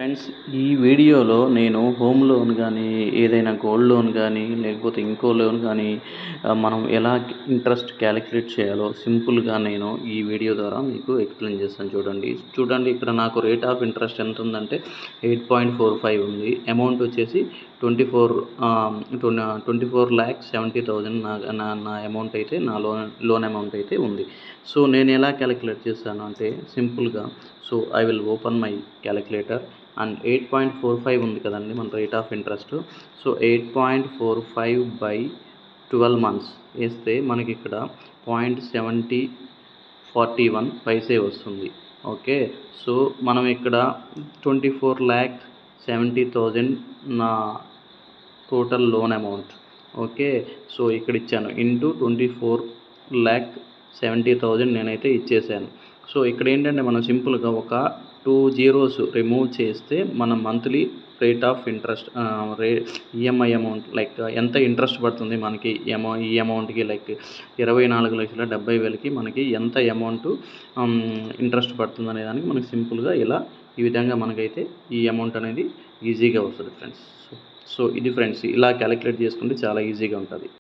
Friends, ఈ వీడియోలో నేను హోమ్ లోన్ కానీ, ఏదైనా గోల్డ్ లోన్ కానీ, లేకపోతే ఇంకో లోన్ కానీ మనం ఎలా ఇంట్రెస్ట్ క్యాలిక్యులేట్ చేయాలో సింపుల్గా నేను ఈ వీడియో ద్వారా మీకు ఎక్స్ప్లెయిన్ చేస్తాను. చూడండి ఇక్కడ నాకు రేట్ ఆఫ్ ఇంట్రెస్ట్ ఎంత ఉందంటే 8.45 ఉంది. అమౌంట్ వచ్చేసి 24,70,000 నా అమౌంట్ అయితే, నా లోన్ అమౌంట్ అయితే ఉంది. సో నేను ఎలా క్యాలిక్యులేట్ చేస్తాను అంటే సింపుల్గా, so I will open my calculator and 8.45 ఉంది కదండి మన rate of interest. So 8.45 by 12 months వేస్తే మనకి ఇక్కడ 0.7041 పైసే వస్తుంది. ఓకే, సో మనం ఇక్కడ 24,70,000 నా total loan amount. Okay, so ఇక్కడ ఇచ్చాను ఇంటూ 24,70,000 నేనైతే ఇచ్చేసాను. సో ఇక్కడ ఏంటంటే మనం సింపుల్గా ఒక 2 zeros రిమూవ్ చేస్తే మన monthly rate of interest EMI amount like ఎంత ఇంట్రెస్ట్ పడుతుంది మనకి ఈ అమౌంట్కి, లైక్ 24,70,000కి మనకి ఎంత అమౌంట్ ఇంట్రెస్ట్ పడుతుంది అనే దానికి మనకి సింపుల్గా ఇలా ఈ విధంగా మనకైతే ఈ అమౌంట్ అనేది ఈజీగా వస్తుంది ఫ్రెండ్స్. సో ఇది ఫ్రెండ్స్, ఇలా క్యాలిక్యులేట్ చేసుకుంటే చాలా ఈజీగా ఉంటుంది.